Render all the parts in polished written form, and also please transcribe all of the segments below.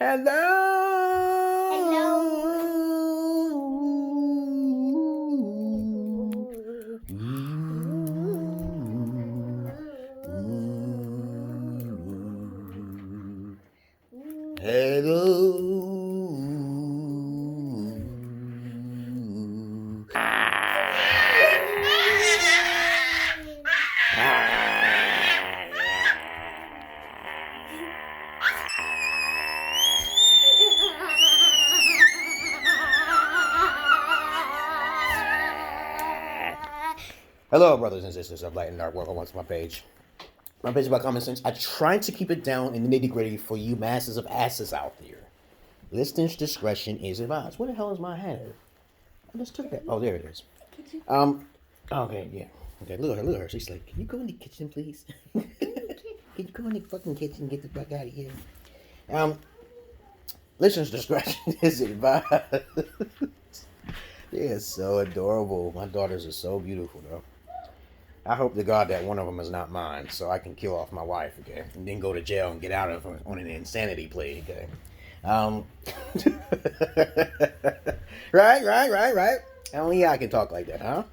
Hello. Hello, brothers and sisters of Light and Dark. Welcome to my page. My page is about common sense. I try to keep it down in the nitty-gritty for you masses of asses out there. Listeners' discretion is advised. Where the hell is my hat? I just took that. Oh, there it is. Okay, yeah. Okay, look at her. She's like, can you go in the kitchen, please? Can you go in the fucking kitchen and get the fuck out of here? Listeners' discretion is advised. They're so adorable. My daughters are so beautiful, though. I hope to God that one of them is not mine, so I can kill off my wife, okay? And then go to jail and get out of on an insanity plea, okay? Right. Only I can talk like that, huh?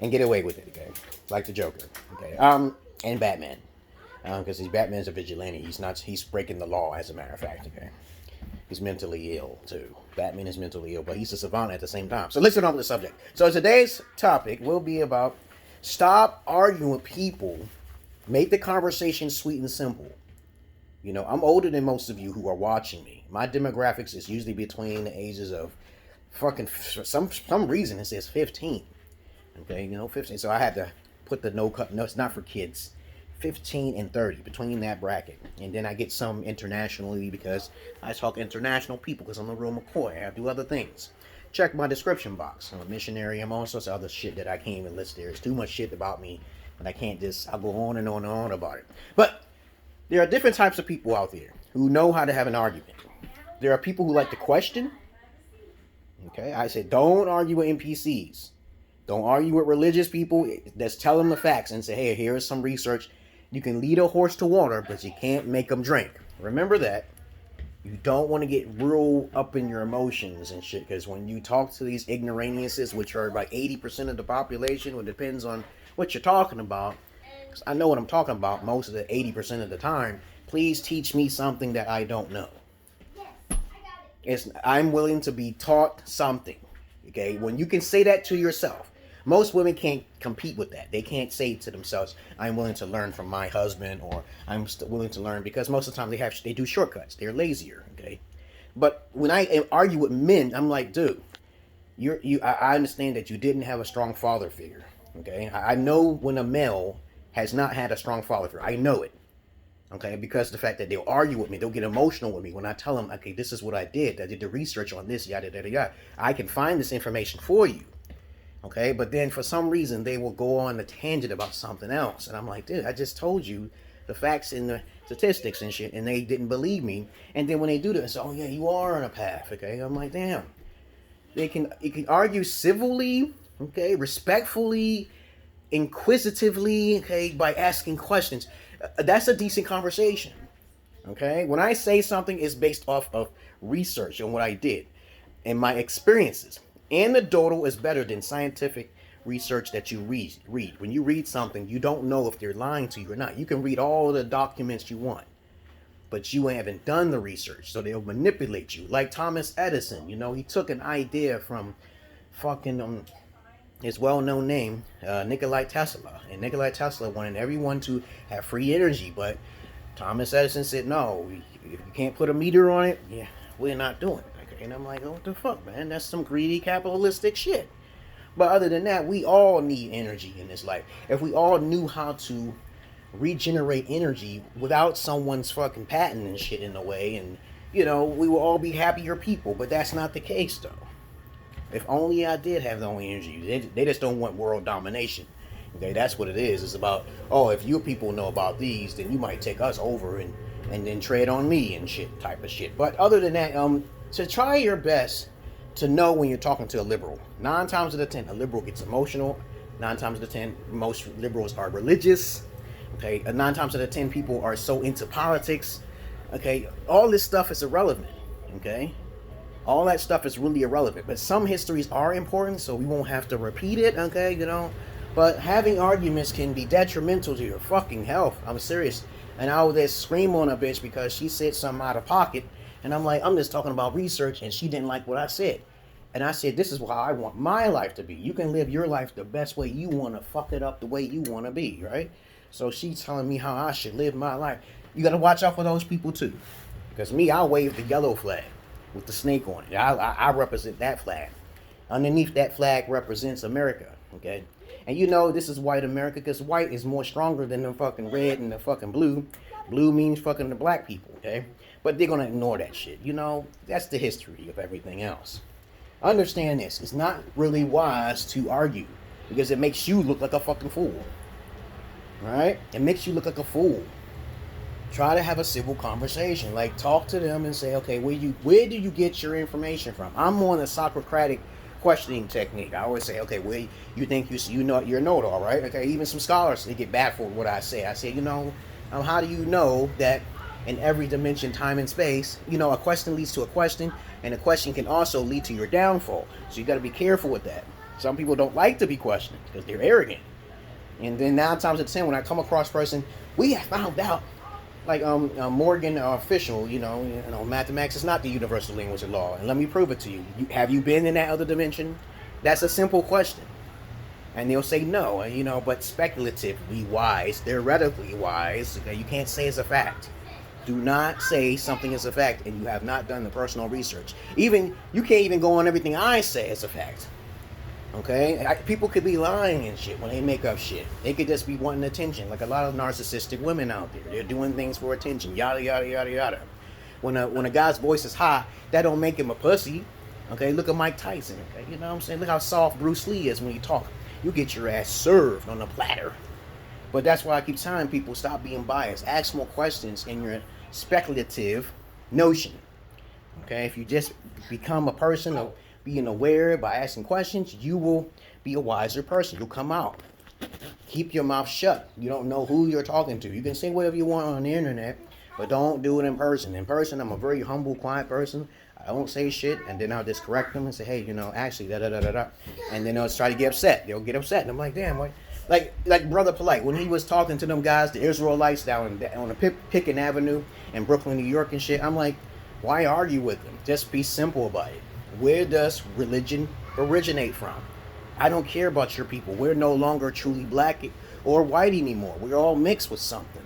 And get away with it, okay? Like the Joker, okay? And Batman. Because Batman's a vigilante. He's breaking the law, as a matter of fact, okay? He's mentally ill, too. Batman is mentally ill, but he's a savant at the same time. So listen on to the subject. So today's topic will be about stop arguing with people. Make the conversation sweet and simple. You know, I'm older than most of you who are watching me. My demographics is usually between the ages of fucking, some reason it says 15. Okay, 15. So I had to put the no, it's not for kids. 15 and 30, between that bracket. And then I get some internationally because I talk international people because I'm a real McCoy. I do other things. Check my description box. I'm a missionary. I'm all sorts of other shit that I can't even list there. There's too much shit about me, but I'll go on and on and on about it. But there are different types of people out there who know how to have an argument. There are people who like to question. Okay, I said don't argue with NPCs. Don't argue with religious people. Just tell them the facts and say, hey, here is some research. You can lead a horse to water, but you can't make them drink. Remember that. You don't want to get real up in your emotions and shit, because when you talk to these ignoramuses, which are about 80% of the population, it depends on what you're talking about. Because I know what I'm talking about most of the 80% of the time. Please teach me something that I don't know. I'm willing to be taught something. Okay, when you can say that to yourself. Most women can't compete with that. They can't say to themselves, I'm willing to learn from my husband, or I'm willing to learn, because most of the time they do shortcuts. They're lazier, okay? But when I argue with men, I'm like, dude, I understand that you didn't have a strong father figure, okay? I know when a male has not had a strong father figure. I know it, okay? Because the fact that they'll argue with me, they'll get emotional with me when I tell them, okay, this is what I did. I did the research on this, yada, yada, yada. I can find this information for you. Okay, but then for some reason they will go on a tangent about something else. And I'm like, dude, I just told you the facts and the statistics and shit, and they didn't believe me. And then when they do this, oh yeah, you are on a path, okay? I'm like, damn. You can argue civilly, okay, respectfully, inquisitively, okay, by asking questions. That's a decent conversation, okay? When I say something, it's based off of research on what I did and my experiences. Anecdotal is better than scientific research that you read. When you read something, you don't know if they're lying to you or not. You can read all the documents you want, but you haven't done the research, so they'll manipulate you. Like Thomas Edison, he took an idea from fucking his well-known name, Nikola Tesla. And Nikola Tesla wanted everyone to have free energy, but Thomas Edison said, no, if you can't put a meter on it, yeah, we're not doing it. And I'm like, oh, what the fuck, man? That's some greedy capitalistic shit. But other than that, we all need energy in this life. If we all knew how to regenerate energy without someone's fucking patent and shit in the way, and, we will all be happier people. But that's not the case, though. If only I did have the only energy. They just don't want world domination. Okay, that's what it is. It's about, oh, if you people know about these, then you might take us over and then tread on me and shit, type of shit. But other than that, so try your best to know when you're talking to a liberal. 9 times out of 10, a liberal gets emotional. 9 times out of 10, most liberals are religious. Okay, 9 times out of 10, people are so into politics. Okay, all this stuff is irrelevant. Okay, all that stuff is really irrelevant. But some histories are important, so we won't have to repeat it. Okay, you know. But having arguments can be detrimental to your fucking health. I'm serious. And I would just scream on a bitch because she said something out of pocket. And I'm like, I'm just talking about research, and she didn't like what I said. And I said, this is how I want my life to be. You can live your life the best way you want to, fuck it up the way you want to be, right? So she's telling me how I should live my life. You got to watch out for those people too. Because me, I wave the yellow flag with the snake on it. I represent that flag. Underneath that flag represents America, okay? And you know this is white America because white is more stronger than the fucking red and the fucking blue. Blue means fucking the black people, okay? But they're going to ignore that shit. You know, that's the history of everything else. Understand this. It's not really wise to argue because it makes you look like a fucking fool. Right? It makes you look like a fool. Try to have a civil conversation. Like, talk to them and say, okay, where do you get your information from? I'm on a Socratic questioning technique. I always say, okay, where you think you know your know-it-all, right? Okay, even some scholars, they get baffled with what I say. I say, you know, how do you know that in every dimension, time and space, you know, a question leads to a question, and a question can also lead to your downfall. So you got to be careful with that. Some people don't like to be questioned because they're arrogant. And then 9 times out of 10, when I come across a person, we have found out, like Morgan Official, you know, mathematics is not the universal language of law. And let me prove it to you. Have you been in that other dimension? That's a simple question. And they'll say no, you know, but speculatively wise, theoretically wise, okay, you can't say it's a fact. Do not say something is a fact and you have not done the personal research. Even, you can't even go on everything I say as a fact. Okay? People could be lying and shit when they make up shit. They could just be wanting attention. Like a lot of narcissistic women out there. They're doing things for attention. Yada, yada, yada, yada. When a guy's voice is high, that don't make him a pussy. Okay? Look at Mike Tyson. Okay? You know what I'm saying? Look how soft Bruce Lee is when you talk. You get your ass served on a platter. But that's why I keep telling people, stop being biased. Ask more questions in your speculative notion. Okay? If you just become a person of being aware by asking questions, you will be a wiser person. You'll come out. Keep your mouth shut. You don't know who you're talking to. You can say whatever you want on the internet, but don't do it in person. In person, I'm a very humble, quiet person. I don't say shit, and then I'll just correct them and say, hey, you know, actually, da-da-da-da-da. And then they'll try to get upset. They'll get upset. And I'm like, damn, what? Like Brother Polite, when he was talking to them guys, the Israelites down on the Pickett Avenue in Brooklyn, New York and shit, I'm like, why argue with them? Just be simple about it. Where does religion originate from? I don't care about your people. We're no longer truly black or white anymore. We're all mixed with something.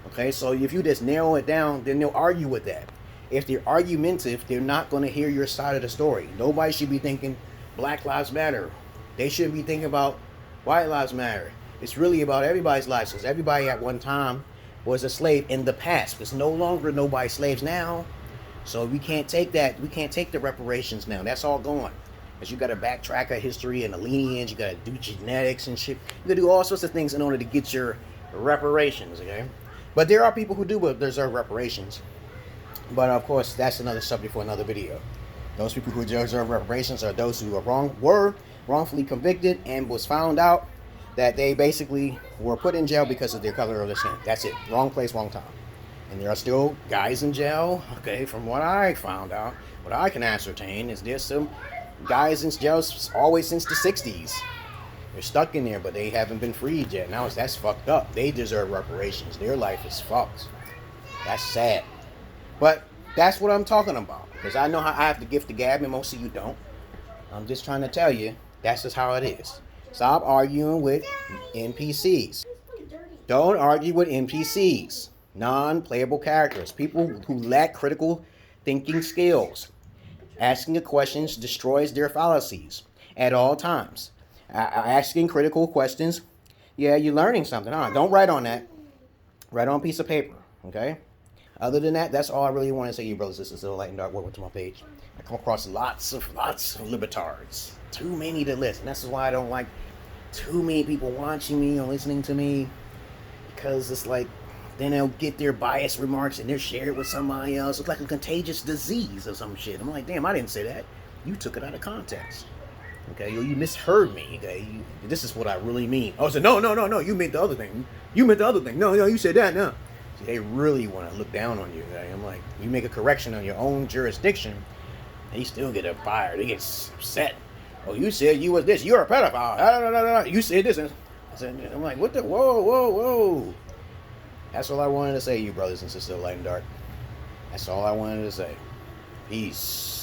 Okay, so if you just narrow it down, then they'll argue with that. If they're argumentative, they're not going to hear your side of the story. Nobody should be thinking Black Lives Matter. They shouldn't be thinking about White Lives Matter. It's really about everybody's lives, because everybody at one time was a slave in the past. There's no longer nobody slaves now. So we can't take that. We can't take the reparations now. That's all gone. Because you got to backtrack a history and a lineage. You got to do genetics and shit. You got to do all sorts of things in order to get your reparations, okay? But there are people who do deserve reparations. But of course, that's another subject for another video. Those people who deserve reparations are those who were wrongfully convicted and was found out that they basically were put in jail because of their color of their skin. That's it. Wrong place, wrong time. And there are still guys in jail, okay, from what I found out, what I can ascertain is there's some guys in jail always since the 60s. They're stuck in there, but they haven't been freed yet. Now that's fucked up. They deserve reparations. Their life is fucked. That's sad. But that's what I'm talking about. Because I know how I have the gift of gab, and most of you don't. I'm just trying to tell you, that's just how it is. Stop arguing with NPCs. Don't argue with NPCs. Non-playable characters, people who lack critical thinking skills. Asking the questions destroys their fallacies at all times. Asking critical questions, yeah, you're learning something. Don't write on that. Write on a piece of paper, okay? Other than that, that's all I really want to say to you, brothers and sisters. Light and dark, welcome to my page. I come across lots of libertards. Too many to list. And that's why I don't like too many people watching me or listening to me. Because it's like, then they'll get their biased remarks and they're shared with somebody else. It's like a contagious disease or some shit. I'm like, damn, I didn't say that. You took it out of context. Okay, you misheard me. Okay, this is what I really mean. Oh, so no, you meant the other thing. You meant the other thing. No, you said that. No. They really want to look down on you. I'm like, you make a correction on your own jurisdiction, they still get fired. They get upset. Oh, you said you was this. You're a pedophile. You said this. I'm like, what the? Whoa. That's all I wanted to say, you brothers and sisters of light and dark. That's all I wanted to say. Peace.